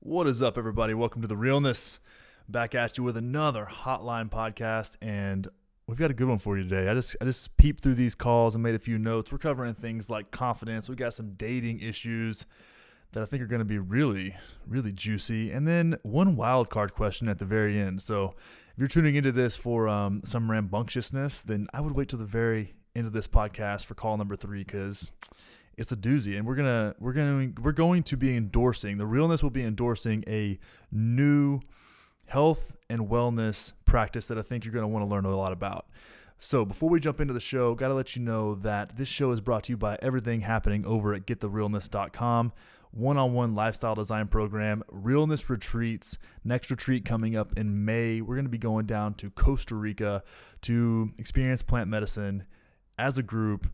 What is up, everybody? Welcome to the Realness. Back at you with another Hotline podcast, and we've got a good one for you today. I just peeped through these calls and made a few notes. We're covering things like confidence. We got some dating issues that I think are going to be really, really juicy, and then one wild card question at the very end. So if you're tuning into this for some rambunctiousness, then I would wait till the very end of this podcast for call number 3 because it's a doozy, and we're going to be endorsing. The Realness will be endorsing a new health and wellness practice that I think you're going to want to learn a lot about. So before we jump into the show, got to let you know that this show is brought to you by everything happening over at gettherealness.com. One-on-one lifestyle design program, Realness Retreats. Next retreat coming up in May. We're going to be going down to Costa Rica to experience plant medicine as a group.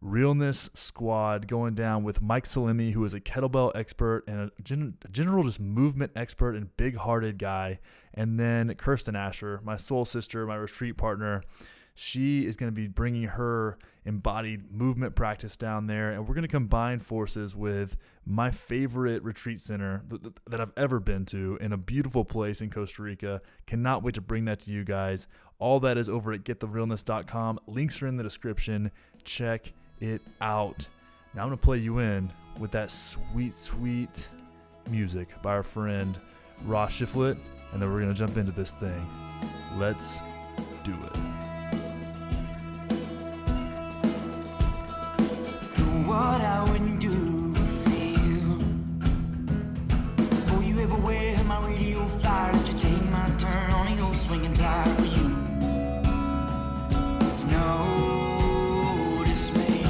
Realness Squad going down with Mike Salemi, who is a kettlebell expert and a general just movement expert and big-hearted guy. And then Kirsten Asher, my soul sister, my retreat partner. She is going to be bringing her embodied movement practice down there. And we're going to combine forces with my favorite retreat center that I've ever been to in a beautiful place in Costa Rica. Cannot wait to bring that to you guys. All that is over at gettherealness.com. Links are in the description. Check it out. Now I'm going to play you in with that sweet, sweet music by our friend Ross Shiflett, and then we're going to jump into this thing. Let's do it. What I wouldn't do for you. Oh, you ever wear my radio flyer? Let you take my turn on an old swinging tire for you to notice me,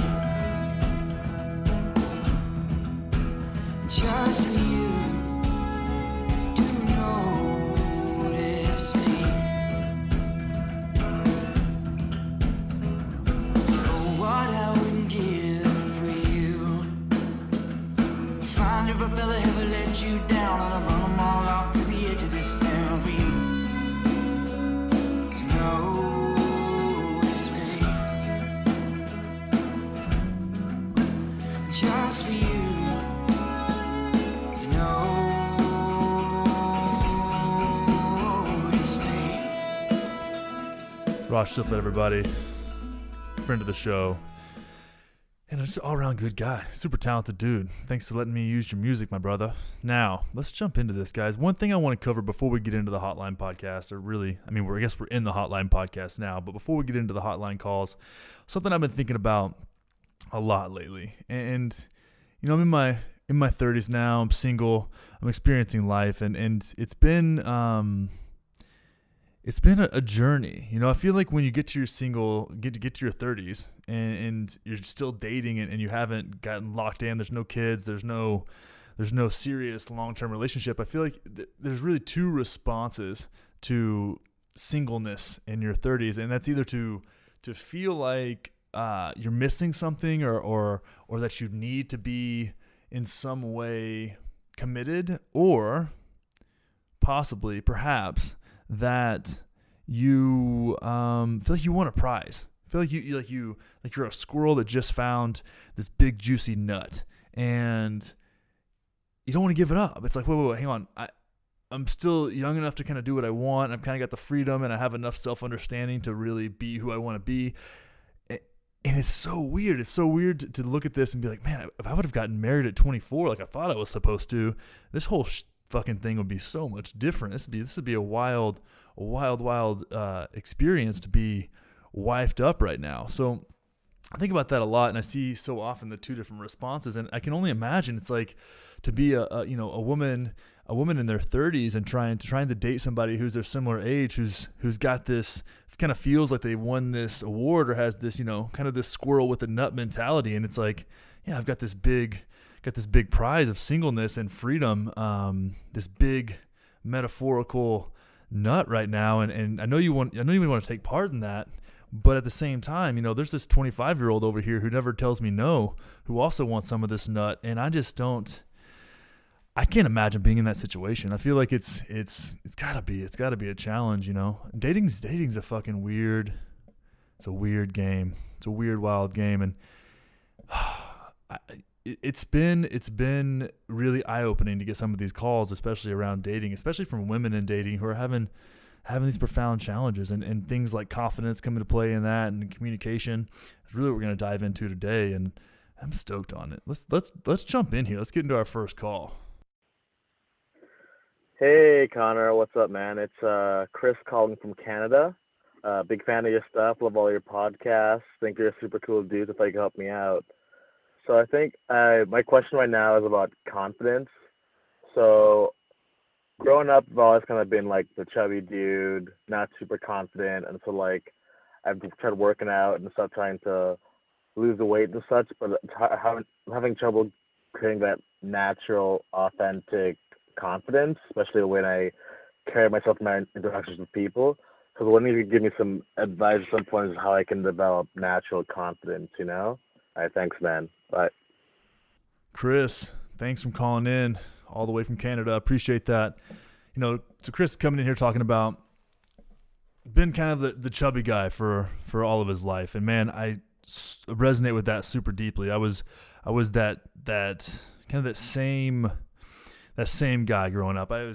just for you to notice me. Oh, what I wouldn't give for you. Find if a fella ever let you down, and I'll run them all off to the edge of this town for you to notice me, just for you to notice me. Ross Shiflett, everybody. Friend of the show. And just an all-around good guy. Super talented dude. Thanks for letting me use your music, my brother. Now, let's jump into this, guys. One thing I want to cover before we get into the Hotline podcast, or really, I guess we're in the Hotline podcast now, but before we get into the Hotline calls, something I've been thinking about a lot lately. And you know, I'm in my 30s now. I'm single. I'm experiencing life, and it's been a journey. You know, I feel like when you get to your get to your 30s and you're still dating and you haven't gotten locked in, there's no kids, there's no serious long-term relationship. I feel like there's really two responses to singleness in your 30s, and that's either to feel like you're missing something or that you need to be in some way committed, or possibly, perhaps, that you feel like you want a prize. Feel like you're a squirrel that just found this big juicy nut, and you don't want to give it up. It's like, wait, hang on. I'm still young enough to kind of do what I want. I've kind of got the freedom, and I have enough self-understanding to really be who I want to be. And it's so weird. It's so weird to look at this and be like, man, if I would have gotten married at 24 like I thought I was supposed to, this whole fucking thing would be so much different. This would be a wild experience to be wifed up right now. So I think about that a lot, and I see so often the two different responses, and I can only imagine it's like to be a woman in their 30s and trying to date somebody who's their similar age, who's got this, kind of feels like they won this award or has this, kind of this squirrel with a nut mentality, and it's like, yeah, I've got this big prize of singleness and freedom, this big metaphorical nut right now, and I know you want to take part in that, but at the same time, there's this 25-year-old over here who never tells me no, who also wants some of this nut, and I can't imagine being in that situation. I feel like it's gotta be a challenge, Dating's a fucking weird, it's a weird game. It's a weird, wild game, and it's been really eye-opening to get some of these calls, especially around dating, especially from women in dating who are having these profound challenges, and things like confidence come into play in that, and communication. It's really what we're going to dive into today, and I'm stoked on it. Let's jump in here. Let's get into our first call. Hey, Connor. What's up, man? It's Chris calling from Canada. Big fan of your stuff. Love all your podcasts. Think you're a super cool dude. If you could help me out. So I think my question right now is about confidence. So growing up, I've always kind of been like the chubby dude, not super confident. And so like I've tried working out and stuff, trying to lose the weight and such, but having trouble creating that natural, authentic confidence, especially when I carry myself in my interactions with people. So when you could give me some advice at some point is how I can develop natural confidence, you know? All right, thanks, man. Bye. Chris, thanks for calling in all the way from Canada. Appreciate that. So Chris coming in here talking about been kind of the chubby guy for all of his life. And man, I resonate with that super deeply. I was that kind of that same guy growing up. I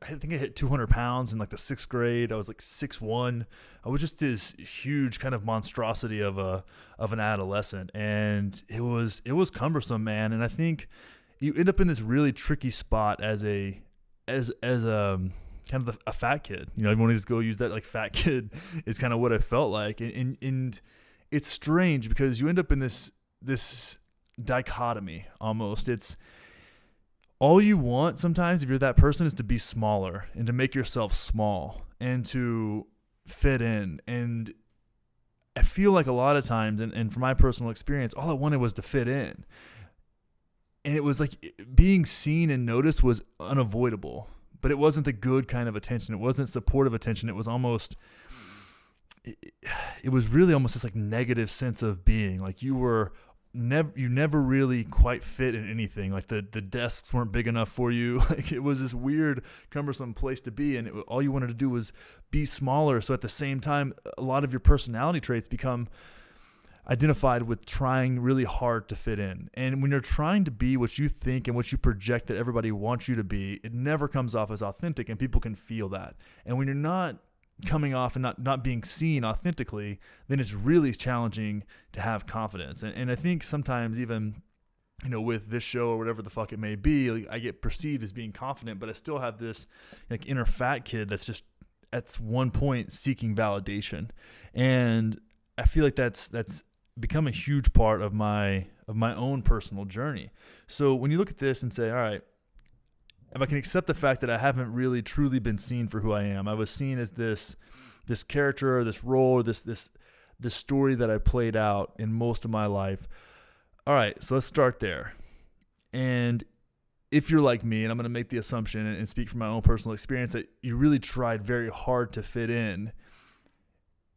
think I hit 200 pounds in like the 6th grade. I was like 6'1". I was just this huge kind of monstrosity of an adolescent, and it was cumbersome, man. And I think you end up in this really tricky spot as a kind of a fat kid. Everyone just go use that, like, fat kid is kind of what I felt like, and it's strange because you end up in this dichotomy almost. It's all you want sometimes, if you're that person, is to be smaller and to make yourself small and to fit in. And I feel like a lot of times, and from my personal experience, all I wanted was to fit in. And it was like being seen and noticed was unavoidable, but it wasn't the good kind of attention. It wasn't supportive attention. It was really almost this like negative sense of being. Like you never really quite fit in anything. Like the desks weren't big enough for you. Like it was this weird, cumbersome place to be, and all you wanted to do was be smaller. So at the same time, a lot of your personality traits become identified with trying really hard to fit in. And when you're trying to be what you think and what you project that everybody wants you to be, it never comes off as authentic, and people can feel that. And when you're not coming off and not being seen authentically, then it's really challenging to have confidence. And I think sometimes even, with this show or whatever the fuck it may be, like, I get perceived as being confident, but I still have this like inner fat kid that's just at one point seeking validation. And I feel like that's become a huge part of my own personal journey. So when you look at this and say, all right, if I can accept the fact that I haven't really truly been seen for who I am, I was seen as this character, this role, this story that I played out in most of my life. All right, so let's start there. And if you're like me, and I'm going to make the assumption and speak from my own personal experience, that you really tried very hard to fit in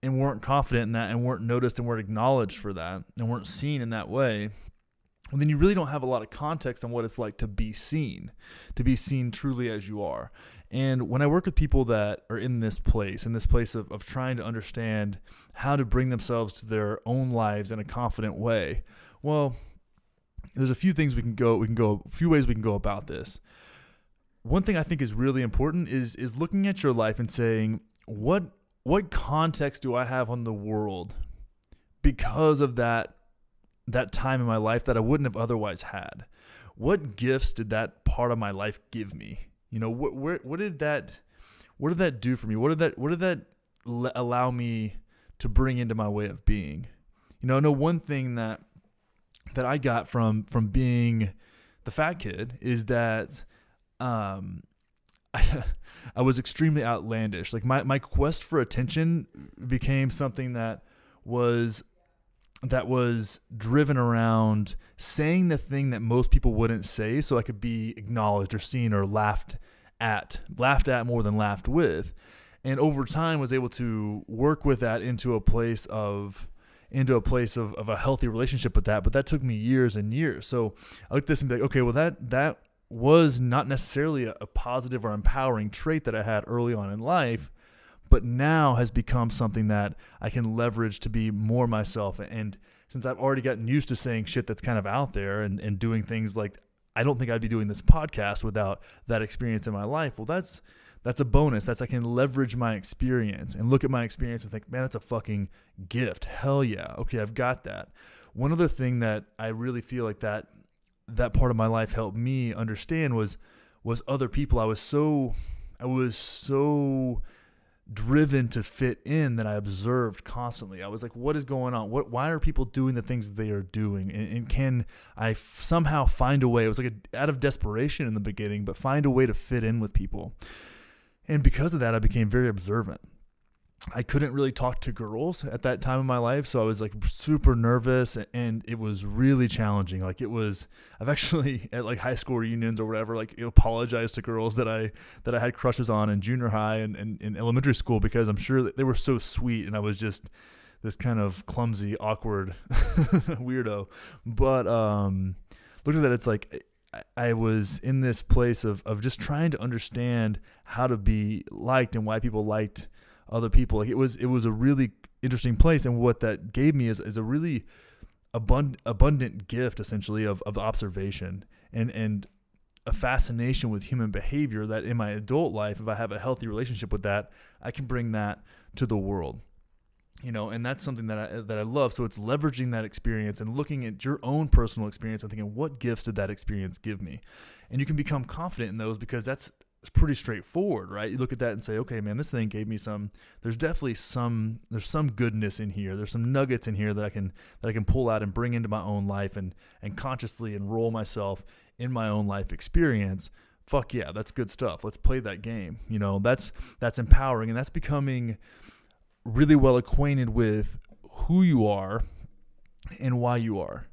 and weren't confident in that, and weren't noticed and weren't acknowledged for that, and weren't seen in that way, well, then you really don't have a lot of context on what it's like to be seen truly as you are. And when I work with people that are in this place of trying to understand how to bring themselves to their own lives in a confident way, well, there's a few ways we can go about this. One thing I think is really important is looking at your life and saying, what context do I have on the world because of that time in my life that I wouldn't have otherwise had? What gifts did that part of my life give me? What did that do for me? What did that allow me to bring into my way of being? I know one thing that I got from being the fat kid is that I was extremely outlandish. Like my quest for attention became something that was driven around saying the thing that most people wouldn't say, so I could be acknowledged or seen or laughed at more than laughed with. And over time was able to work with that into a place of a healthy relationship with that. But that took me years and years. So I look at this and be like, okay, well that was not necessarily a positive or empowering trait that I had early on in life, but now has become something that I can leverage to be more myself and since I've already gotten used to saying shit that's kind of out there and doing things like, I don't think I'd be doing this podcast without that experience in my life. Well, that's a bonus. That's I can leverage my experience and look at my experience and think, man, that's a fucking gift. Hell yeah. Okay, I've got that. One other thing that I really feel like that part of my life helped me understand was other people. I was so driven to fit in that I observed constantly. I was like, what is going on? Why are people doing the things they are doing? And can I somehow find a way? It was like out of desperation in the beginning, but find a way to fit in with people. And because of that, I became very observant. I couldn't really talk to girls at that time in my life, so I was like super nervous, and it was really challenging. Like I've actually at like high school reunions or whatever, like apologized to girls that I had crushes on in junior high and in elementary school, because I'm sure that they were so sweet and I was just this kind of clumsy, awkward weirdo. But looking at that, it's like I was in this place of just trying to understand how to be liked and why people liked other people. Like it was a really interesting place, and what that gave me is a really abundant gift, essentially, of observation and a fascination with human behavior that in my adult life, if I have a healthy relationship with that, I can bring that to the world. And that's something that I love. So it's leveraging that experience and looking at your own personal experience and thinking, what gifts did that experience give me? And you can become confident in those, because it's pretty straightforward, right? You look at that and say, okay, man, this thing gave me there's definitely some goodness in here. There's some nuggets in here that I can pull out and bring into my own life and consciously enroll myself in my own life experience. Fuck yeah, that's good stuff. Let's play that game. That's empowering, and that's becoming really well acquainted with who you are and why you are.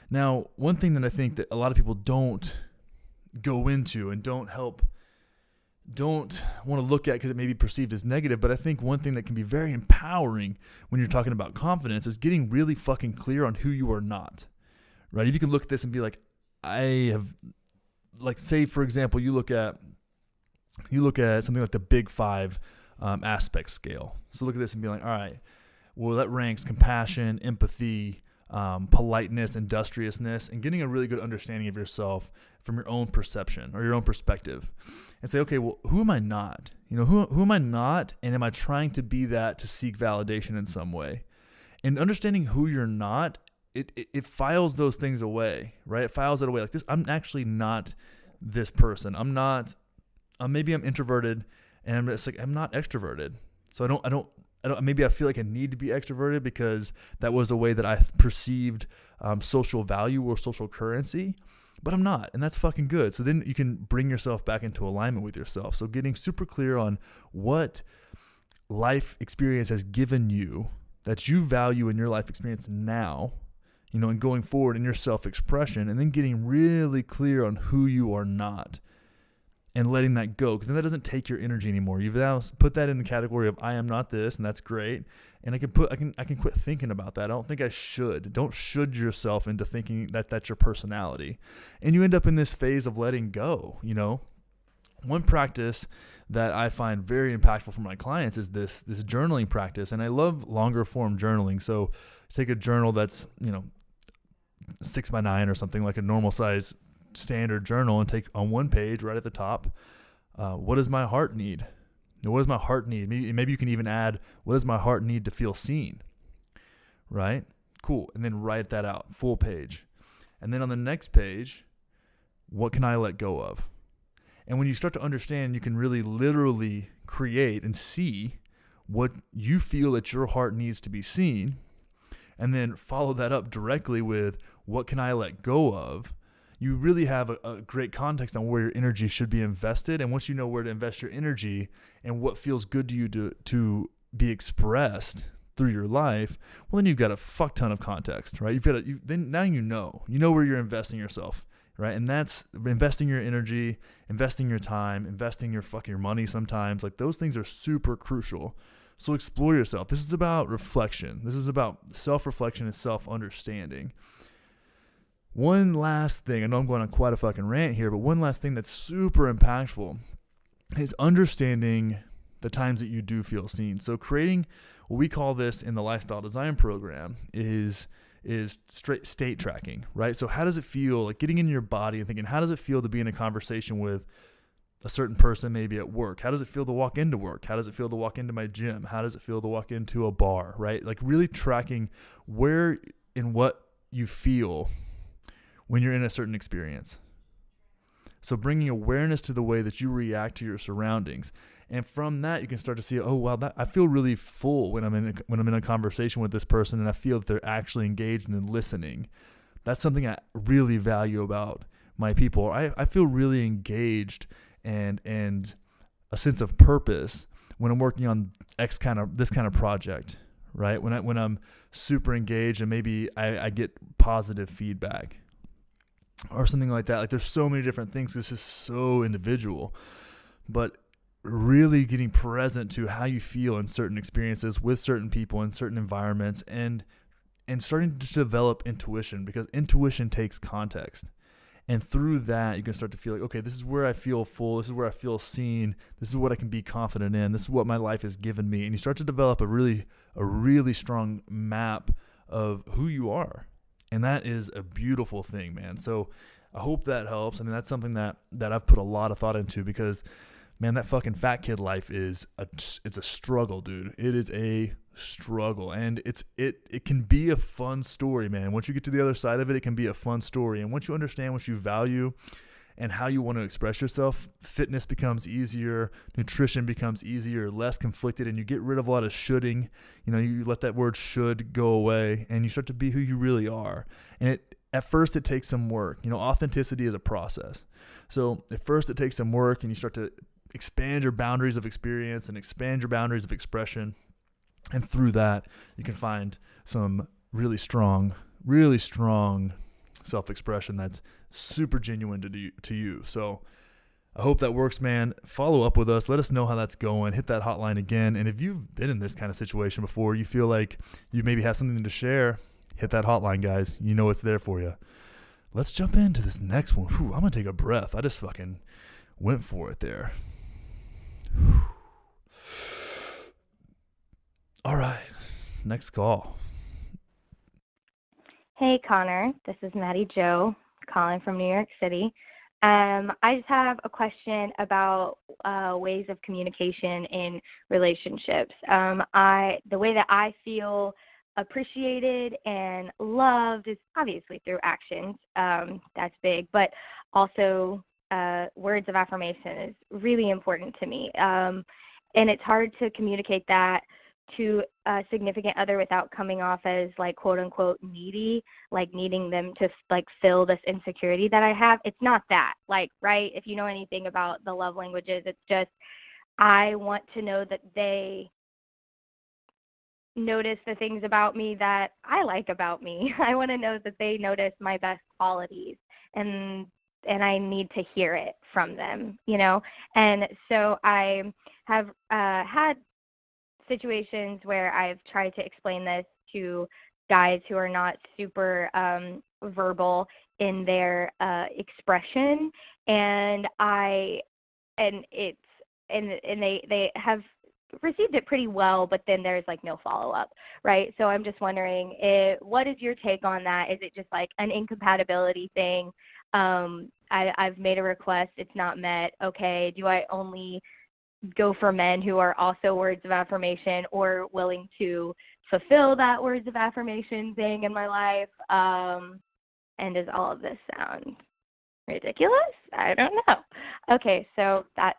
Now, one thing that I think that a lot of people don't go into and don't want to look at because it may be perceived as negative, but I think one thing that can be very empowering when you're talking about confidence is getting really fucking clear on who you are not, right? If you can look at this and be like, I have, like, say, for example, you look at something like the Big Five aspect scale. So look at this and be like, all right, well, that ranks compassion, empathy, politeness, industriousness, and getting a really good understanding of yourself from your own perception or your own perspective, and say, okay, well, who am I not? Who am I not? And am I trying to be that to seek validation in some way? And understanding who you're not, it files those things away, right? It files it away. Like this, I'm actually not this person. I'm not, maybe I'm introverted and I'm just like, I'm not extroverted. So I don't, maybe I feel like I need to be extroverted because that was a way that I perceived social value or social currency, but I'm not, and that's fucking good. So then you can bring yourself back into alignment with yourself. So getting super clear on what life experience has given you that you value in your life experience now, and going forward in your self-expression, and then getting really clear on who you are not. And letting that go, because then that doesn't take your energy anymore. You've now put that in the category of I am not this, and that's great. And I can quit thinking about that. I don't think I should. Don't should yourself into thinking that that's your personality, and you end up in this phase of letting go. One practice that I find very impactful for my clients is this journaling practice, and I love longer form journaling. So take a journal that's 6x9 or something, like a normal size standard journal, and take on one page right at the top, what does my heart need? What does my heart need? Maybe you can even add, what does my heart need to feel seen? Right? Cool. And then write that out, full page. And then on the next page, what can I let go of? And when you start to understand, you can really literally create and see what you feel that your heart needs to be seen, and then follow that up directly with, what can I let go of? You really have a great context on where your energy should be invested. And once you know where to invest your energy and what feels good to you to be expressed through your life, well, then you've got a fuck ton of context, right? Now you know where you're investing yourself, right? And that's investing your energy, investing your time, investing your money sometimes. Like, those things are super crucial. So explore yourself. This is about reflection. This is about self-reflection and self-understanding. One last thing, I know I'm going on quite a fucking rant here, but one last thing that's super impactful is understanding the times that you do feel seen. So creating, what we call this in the lifestyle design program, is is straight state tracking, right? So how does it feel, like getting in your body and thinking, how does it feel to be in a conversation with a certain person, maybe at work? How does it feel to walk into work? How does it feel to walk into my gym? How does it feel to walk into a bar, right? Like really tracking where and what you feel when you're in a certain experience. So bringing awareness to the way that you react to your surroundings. And from that, you can start to see, oh, wow, I feel really full when I'm in a conversation with this person, and I feel that they're actually engaged and listening. That's something I really value about my people. I feel really engaged and a sense of purpose when I'm working on this kind of project, right? When I'm super engaged and maybe I get positive feedback or something like that. Like there's so many different things. This is so individual, but really getting present to how you feel in certain experiences with certain people in certain environments, and starting to develop intuition, because intuition takes context. And through that, you can start to feel like, okay, this is where I feel full. This is where I feel seen. This is what I can be confident in. This is what my life has given me. And you start to develop a really strong map of who you are. And that is a beautiful thing, man. So I hope that helps. I mean, that's something that I've put a lot of thought into, because man, that fucking fat kid life it's a struggle, dude. It is a struggle, and it can be a fun story, man. Once you get to the other side of it, it can be a fun story. And once you understand what you value and how you want to express yourself, fitness becomes easier, nutrition becomes easier, less conflicted, and you get rid of a lot of shoulding. You know, you let that word should go away, and you start to be who you really are. And at first it takes some work. You know, authenticity is a process. So at first it takes some work, and you start to expand your boundaries of experience and expand your boundaries of expression. And through that, you can find some really strong self-expression that's super genuine to you. So I hope that works, man. Follow up with us. Let us know how that's going. Hit that hotline again. And if you've been in this kind of situation before, you feel like you maybe have something to share, hit that hotline, guys. You know it's there for you. Let's jump into this next one. Whew, I'm going to take a breath. I just fucking went for it there. All right, next call. Hey, Connor. This is Mattie Jo calling from New York City. I just have a question about ways of communication in relationships. The way that I feel appreciated and loved is obviously through actions. That's big, but also words of affirmation is really important to me. And it's hard to communicate that to a significant other without coming off as like quote unquote needy, like needing them to like fill this insecurity that I have. It's not that, like, right? If you know anything about the love languages, it's just I want to know that they notice the things about me that I like about me. I want to know that they notice my best qualities, and I need to hear it from them, you know? And so I have had situations where I've tried to explain this to guys who are not super verbal in their expression, and they have received it pretty well, but then there's like no follow-up, right? So I'm just wondering, what is your take on that? Is it just like an incompatibility thing? I've made a request, it's not met. Okay, do I only go for men who are also words of affirmation or willing to fulfill that words of affirmation thing in my life? And does all of this sound ridiculous? I don't know. Okay, so that's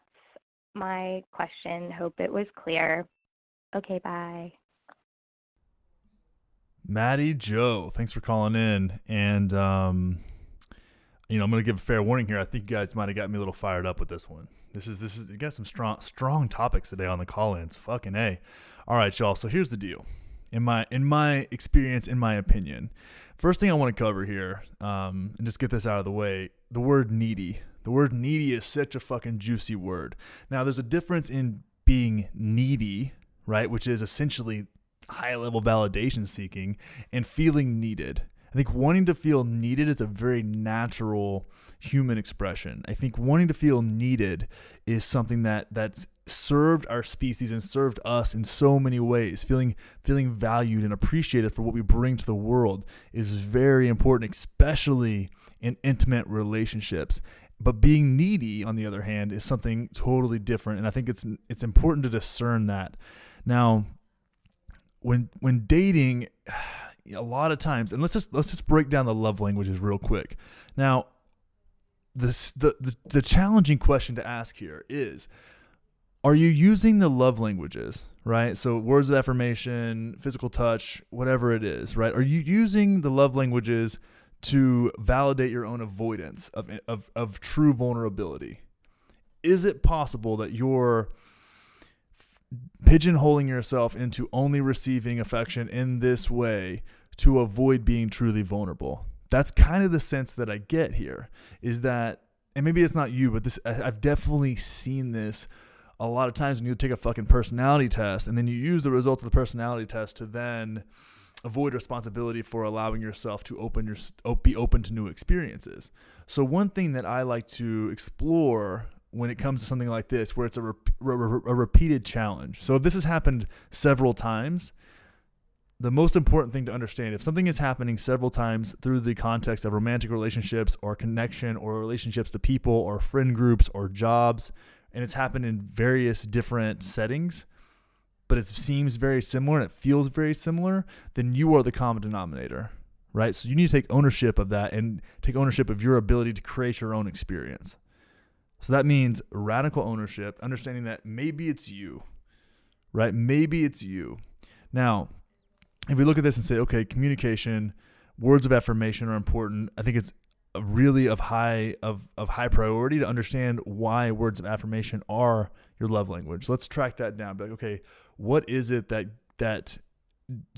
my question. Hope it was clear. Okay, bye. Mattie Jo, thanks for calling in. And, I'm going to give a fair warning here. I think you guys might have got me a little fired up with this one. This is you got some strong topics today on the call-ins. Fucking A. All right, y'all. So here's the deal. In my experience, in my opinion, first thing I want to cover here, and just get this out of the way, the word needy. The word needy is such a fucking juicy word. Now, there's a difference in being needy, right, which is essentially high-level validation seeking, and feeling needed. I think wanting to feel needed is a very natural human expression. I think wanting to feel needed is something that's served our species and served us in so many ways. Feeling valued and appreciated for what we bring to the world is very important, especially in intimate relationships. But being needy, on the other hand, is something totally different, and I think it's important to discern that. Now, when dating, a lot of times, and let's just break down the love languages real quick. Now, the challenging question to ask here is, are you using the love languages, right? So words of affirmation, physical touch, whatever it is, right? Are you using the love languages to validate your own avoidance of true vulnerability? Is it possible that you're pigeonholing yourself into only receiving affection in this way to avoid being truly vulnerable? That's kind of the sense that I get here, is that, and maybe it's not you, but I've definitely seen this a lot of times when you take a fucking personality test and then you use the results of the personality test to then avoid responsibility for allowing yourself to be open to new experiences. So one thing that I like to explore when it comes to something like this, where it's a repeated challenge. So if this has happened several times, the most important thing to understand, if something is happening several times through the context of romantic relationships or connection or relationships to people or friend groups or jobs, and it's happened in various different settings, but it seems very similar and it feels very similar, then you are the common denominator, right? So you need to take ownership of that and take ownership of your ability to create your own experience. So that means radical ownership, understanding that maybe it's you, right? Maybe it's you. Now, if we look at this and say, okay, communication, words of affirmation are important. I think it's really of high priority to understand why words of affirmation are your love language. Let's track that down. But okay, what is it that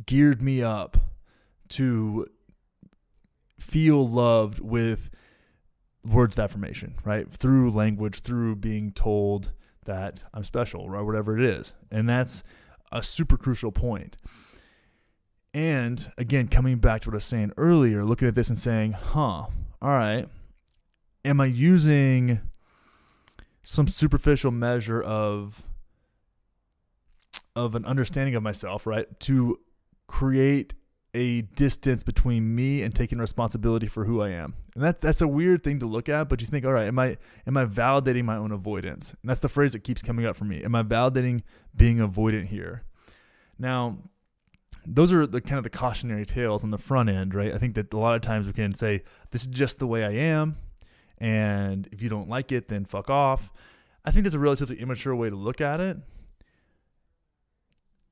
geared me up to feel loved with words of affirmation, right? Through language, through being told that I'm special, right? Whatever it is. And that's a super crucial point. And again, coming back to what I was saying earlier, looking at this and saying, all right, am I using some superficial measure of an understanding of myself, right, to create a distance between me and taking responsibility for who I am? And that's a weird thing to look at, but you think, all right, am I validating my own avoidance? And that's the phrase that keeps coming up for me. Am I validating being avoidant here? Now, those are the kind of the cautionary tales on the front end, right? I think that a lot of times we can say, this is just the way I am, and if you don't like it, then fuck off. I think that's a relatively immature way to look at it.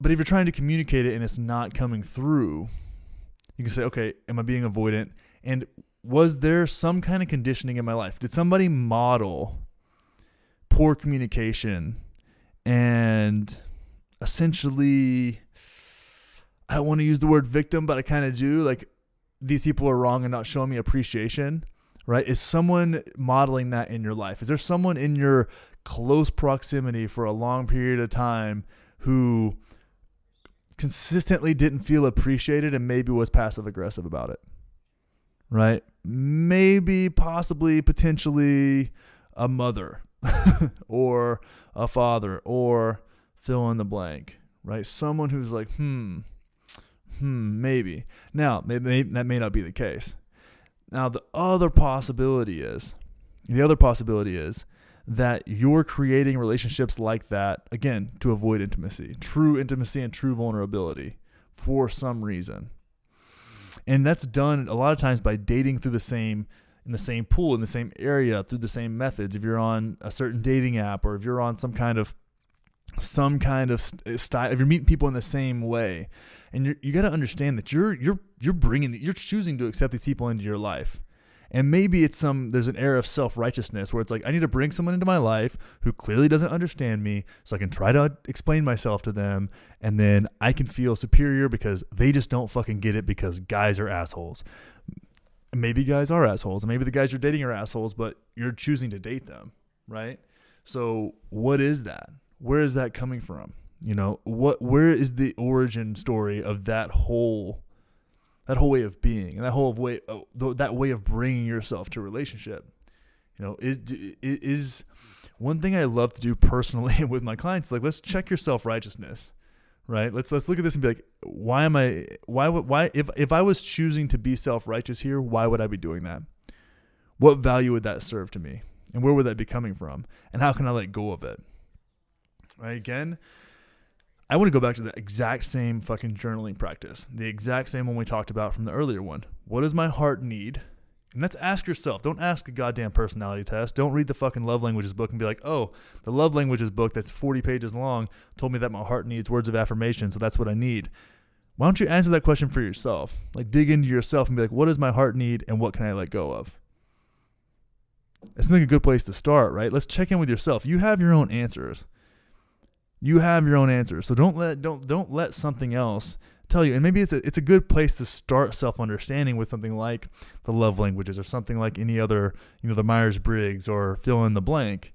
But if you're trying to communicate it and it's not coming through, you can say, okay, am I being avoidant? And was there some kind of conditioning in my life? Did somebody model poor communication and essentially, I don't want to use the word victim, but I kind of do, like, these people are wrong and not showing me appreciation, right? Is someone modeling that in your life? Is there someone in your close proximity for a long period of time who consistently didn't feel appreciated and maybe was passive aggressive about it, right? Maybe, possibly, potentially a mother or a father or fill in the blank, right? Someone who's like, maybe. Now, maybe that may not be the case. Now, the other possibility is that you're creating relationships like that, again, to avoid true intimacy and true vulnerability for some reason. And that's done a lot of times by dating in the same pool, in the same area, through the same methods. If you're on a certain dating app, or if you're on some kind of style, if you're meeting people in the same way, and you got to understand that you're choosing to accept these people into your life. And maybe there's an air of self-righteousness where it's like, I need to bring someone into my life who clearly doesn't understand me so I can try to explain myself to them, and then I can feel superior because they just don't fucking get it because guys are assholes. Maybe guys are assholes, and maybe the guys you're dating are assholes, but you're choosing to date them, right? So what is that? Where is that coming from? Where is the origin story of that whole that whole way of being, and that way of bringing yourself to a relationship. Is one thing I love to do personally with my clients, like, let's check your self-righteousness, right? Let's look at this and be like, why if I was choosing to be self-righteous here, why would I be doing that? What value would that serve to me? And where would that be coming from? And how can I let go of it? Right? Again, I want to go back to the exact same fucking journaling practice, the exact same one we talked about from the earlier one. What does my heart need? And that's ask yourself. Don't ask a goddamn personality test. Don't read the fucking love languages book and be like, oh, the love languages book that's 40 pages long told me that my heart needs words of affirmation, so that's what I need. Why don't you answer that question for yourself? Like, dig into yourself and be like, what does my heart need and what can I let go of? It's like a good place to start, right? Let's check in with yourself. You have your own answers. So don't let something else tell you. And maybe it's a good place to start self-understanding with something like the love languages or something like any other, the Myers-Briggs or fill in the blank,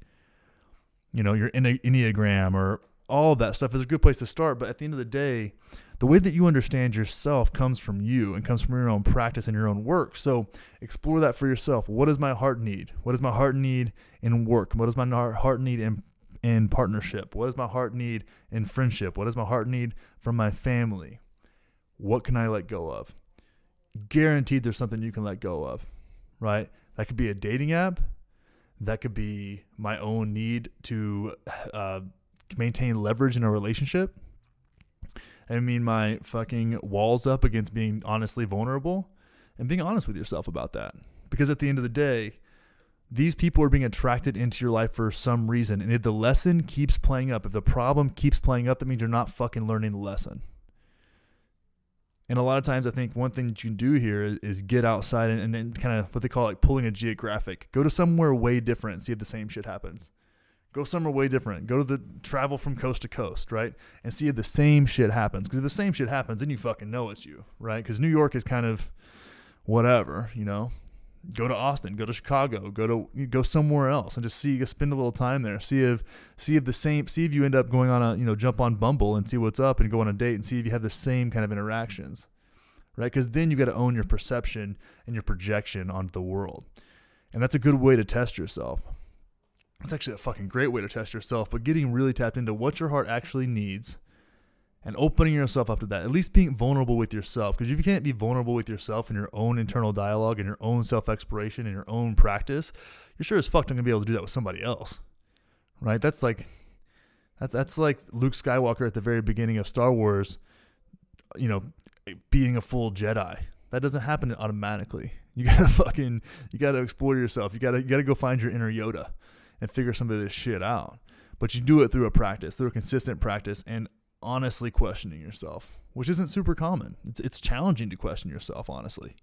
your Enneagram or all of that stuff is a good place to start. But at the end of the day, the way that you understand yourself comes from you and comes from your own practice and your own work. So explore that for yourself. What does my heart need? What does my heart need in work? What does my heart need in partnership? What does my heart need in friendship? What does my heart need from my family? What can I let go of? Guaranteed there's something you can let go of, right? That could be a dating app. That could be my own need to maintain leverage in a relationship. I mean, my fucking walls up against being honestly vulnerable and being honest with yourself about that. Because at the end of the day, these people are being attracted into your life for some reason. And if the lesson keeps playing up, if the problem keeps playing up, that means you're not fucking learning the lesson. And a lot of times I think one thing that you can do here is get outside and then kind of what they call like pulling a geographic. Go to somewhere way different and see if the same shit happens. Go somewhere way different. Go to the travel from coast to coast, right? And see if the same shit happens. Because if the same shit happens, then you fucking know it's you, right? Because New York is kind of whatever, Go to Austin, go to Chicago, go somewhere else and just spend a little time there. See if you end up going on jump on Bumble and see what's up and go on a date and see if you have the same kind of interactions, right? Because then you got to own your perception and your projection onto the world. And that's a good way to test yourself. It's actually a fucking great way to test yourself, but getting really tapped into what your heart actually needs and opening yourself up to that, at least being vulnerable with yourself. Because if you can't be vulnerable with yourself in your own internal dialogue and your own self-exploration and your own practice, you're sure as fuck not going to be able to do that with somebody else, right? That's like Luke Skywalker at the very beginning of Star Wars, being a full Jedi. That doesn't happen automatically. You gotta explore yourself. You gotta go find your inner Yoda and figure some of this shit out. But you do it through a consistent practice, and honestly questioning yourself, which isn't super common. It's challenging to question yourself, honestly,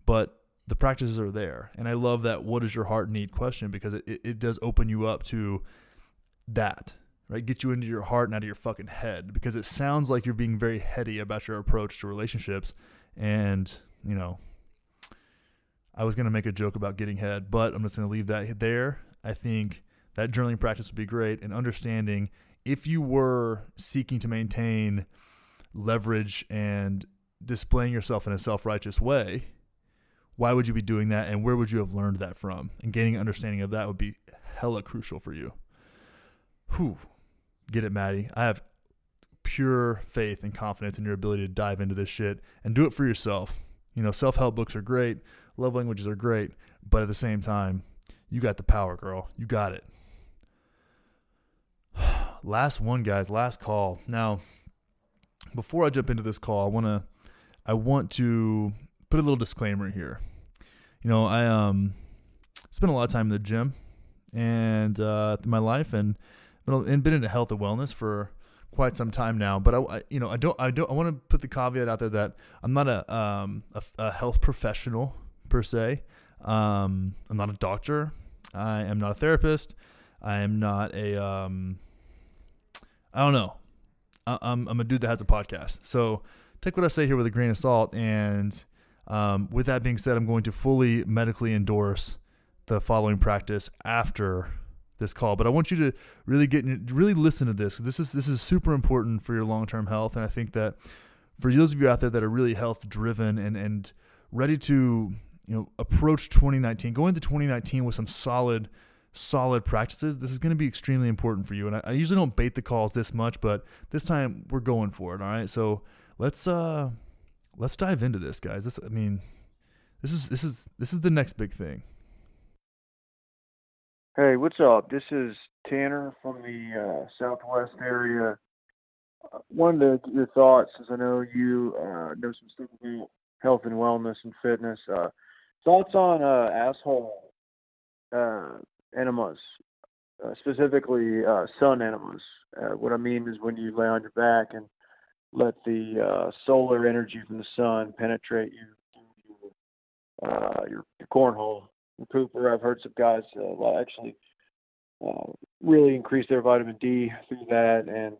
but the practices are there. And I love that what does your heart need question, because it does open you up to that, right? Get you into your heart and out of your fucking head, because it sounds like you're being very heady about your approach to relationships. And, I was going to make a joke about getting head, but I'm just going to leave that there. I think that journaling practice would be great, and understanding if you were seeking to maintain leverage and displaying yourself in a self-righteous way, why would you be doing that, and where would you have learned that from? And gaining an understanding of that would be hella crucial for you. Get it, Mattie. I have pure faith and confidence in your ability to dive into this shit and do it for yourself. Self-help books are great. Love languages are great. But at the same time, you got the power, girl. You got it. Last one, guys. Last call. Now, before I jump into this call, I want to put a little disclaimer here. I spent a lot of time in the gym and in my life, and been into health and wellness for quite some time now. But I want to put the caveat out there that I'm not a health professional per se. I'm not a doctor. I am not a therapist. I am not a I don't know. I'm a dude that has a podcast. So take what I say here with a grain of salt. And with that being said, I'm going to fully medically endorse the following practice after this call. But I want you to really listen to this, because this is super important for your long-term health. And I think that for those of you out there that are really health driven and ready to, approach 2019, go into 2019 with some solid practices, this is going to be extremely important for you. And I usually don't bait the calls this much, but this time we're going for it. All right. So let's dive into this, guys. This is the next big thing. Hey, what's up? This is Tanner from the Southwest area. Wanted to get your thoughts, as I know you know some stuff about health and wellness and fitness. Thoughts on asshole enemas, specifically sun enemas. What I mean is when you lay on your back and let the solar energy from the sun penetrate you through your cornhole. And pooper, I've heard some guys actually really increase their vitamin D through that, and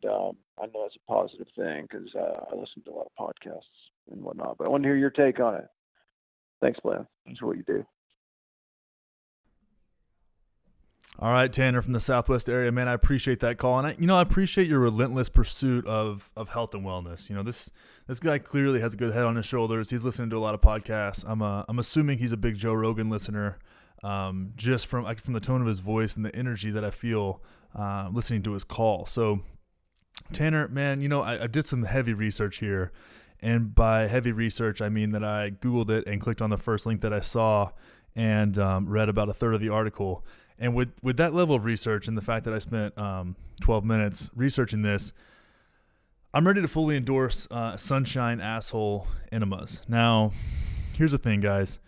I know it's a positive thing because I listen to a lot of podcasts and whatnot. But I want to hear your take on it. Thanks, Glenn. Thanks for what you do. All right, Tanner from the Southwest area, man, I appreciate that call. And I appreciate your relentless pursuit of health and wellness. This guy clearly has a good head on his shoulders. He's listening to a lot of podcasts. I'm assuming he's a big Joe Rogan listener, just from the tone of his voice and the energy that I feel listening to his call. So, Tanner, man, I did some heavy research here. And by heavy research, I mean that I Googled it and clicked on the first link that I saw and read about a third of the article. And with that level of research and the fact that I spent 12 minutes researching this, I'm ready to fully endorse Sunshine Asshole Enemas. Now, here's the thing, guys.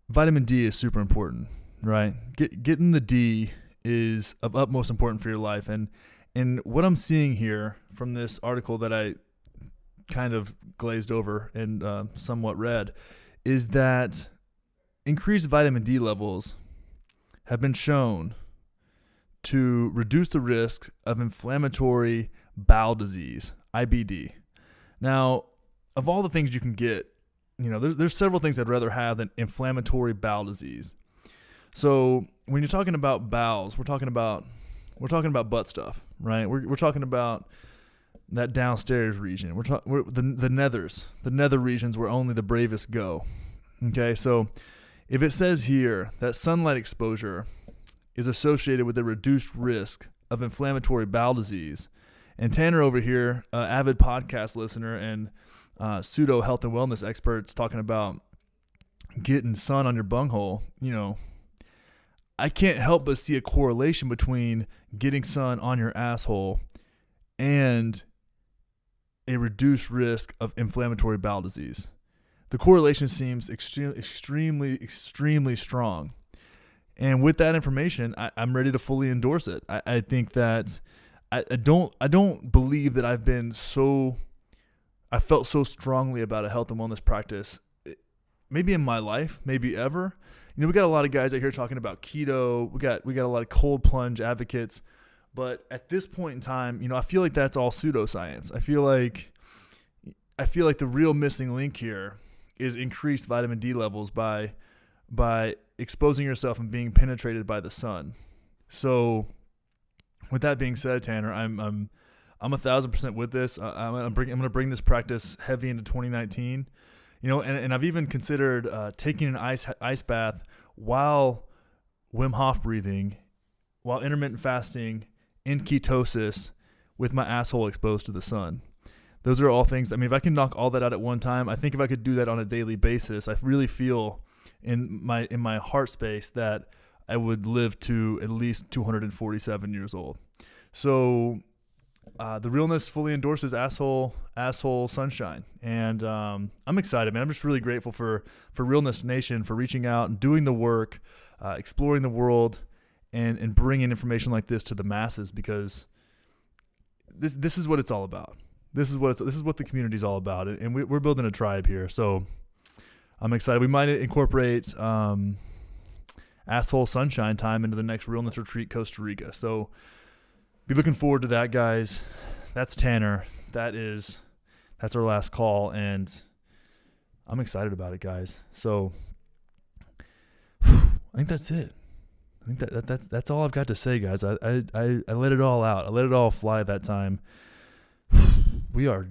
Vitamin D is super important, right? Getting the D is of utmost importance for your life. And what I'm seeing here from this article that I kind of glazed over and somewhat read is that increased vitamin D levels have been shown to reduce the risk of inflammatory bowel disease, IBD. Now, of all the things you can get, there's several things I'd rather have than inflammatory bowel disease. So when you're talking about bowels, we're talking about butt stuff, right? We're talking about that downstairs region. We're the nethers, the nether regions where only the bravest go. Okay, so if it says here that sunlight exposure is associated with a reduced risk of inflammatory bowel disease, and Tanner over here, avid podcast listener and pseudo health and wellness experts talking about getting sun on your bunghole, I can't help but see a correlation between getting sun on your asshole and a reduced risk of inflammatory bowel disease. The correlation seems extremely strong. And with that information, I'm ready to fully endorse it. I think that I don't believe that I felt so strongly about a health and wellness practice, maybe in my life, maybe ever. We got a lot of guys out here talking about keto. We got a lot of cold plunge advocates. But at this point in time, I feel like that's all pseudoscience. I feel like the real missing link here is increased vitamin D levels by exposing yourself and being penetrated by the sun. So, with that being said, Tanner, I'm 1,000% with this. I'm going to bring this practice heavy into 2019. And I've even considered taking an ice bath while Wim Hof breathing, while intermittent fasting, in ketosis, with my asshole exposed to the sun. Those are all things. If I can knock all that out at one time, I think if I could do that on a daily basis, I really feel in my heart space that I would live to at least 247 years old. So the Realness fully endorses asshole sunshine, and I'm excited, man. I'm just really grateful for Realness Nation for reaching out and doing the work, exploring the world, and bringing information like this to the masses, because this is what it's all about. This is what the community's all about, and we're building a tribe here. So I'm excited. We might incorporate asshole sunshine time into the next Realness Retreat Costa Rica. So be looking forward to that, guys. That's Tanner. That's our last call, and I'm excited about it, guys. So I think that's it. I think that's all I've got to say, guys. I let it all out. I let it all fly that time. We're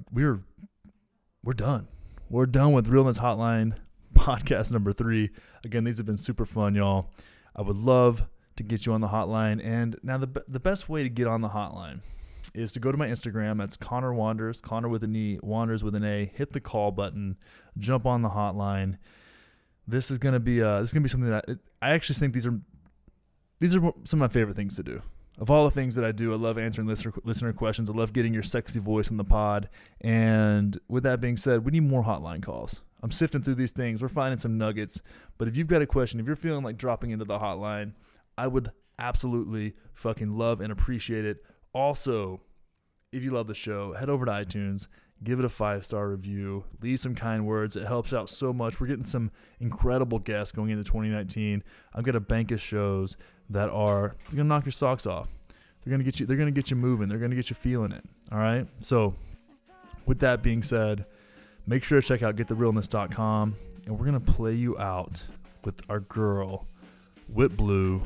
we're done. We're done with Realness Hotline podcast number 3. Again, these have been super fun, y'all. I would love to get you on the hotline. And now the best way to get on the hotline is to go to my Instagram. That's Connor Wanders, Connor with an E, Wanders with an A. Hit the call button, jump on the hotline. This is gonna be something that I actually think these are some of my favorite things to do. Of all the things that I do, I love answering listener questions. I love getting your sexy voice in the pod. And with that being said, we need more hotline calls. I'm sifting through these things. We're finding some nuggets. But if you've got a question, if you're feeling like dropping into the hotline, I would absolutely fucking love and appreciate it. Also, if you love the show, head over to iTunes, give it a 5-star review, leave some kind words. It helps out so much. We're getting some incredible guests going into 2019. I've got a bank of shows that are going to knock your socks off. They're going to get you moving. They're going to get you feeling it. All right? So, with that being said, make sure to check out gettherealness.com, and we're going to play you out with our girl, Whip Blue,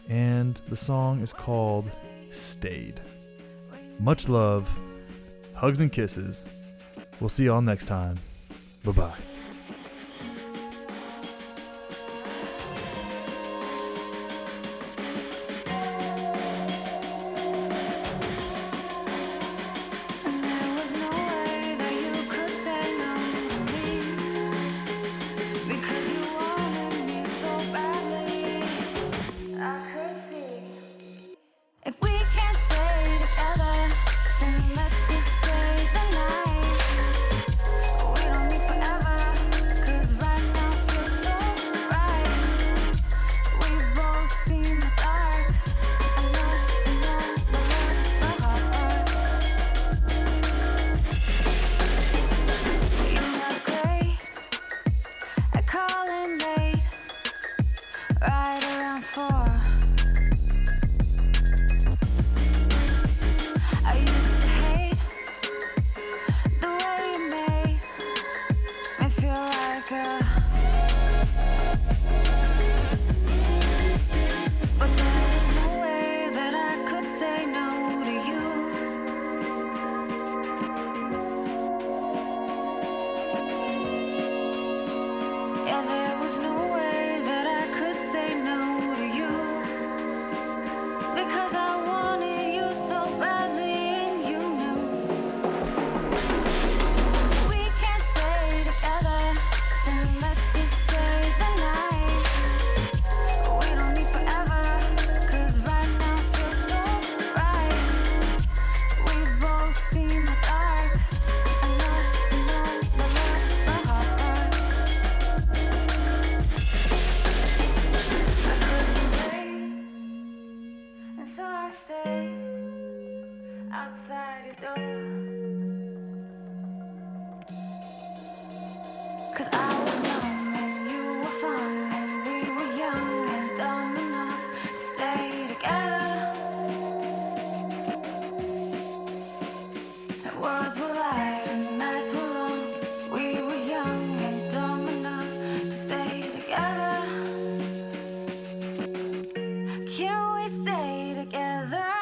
and the song is called Stayed. Much love, hugs and kisses. We'll see y'all next time. Bye-bye. And there was no way that you could say no to me, because you wanted me so badly. I could see. If we can't stay together, then let's just stay the night. We don't need forever, 'cause right now feels so right. We've both seen the dark enough to know that love's the hard part. You look great at calling late, right around 4. I used to hate the way you made me feel like but there was no way that I could say no to you. Yeah, there was no way that I could say no to you, because I wanted you so badly and you knew. If we can't stay together, then let's just stay the night. We don't need forever, 'cause right now feels so right. We've both seen the dark enough to know that love's the hard part. I couldn't wait, and so I stayed outside your door. 'Cause I was numb and you were fun, and we were young and dumb enough to stay together. And words were light and nights were long. We were young and dumb enough to stay together. Can we stay together?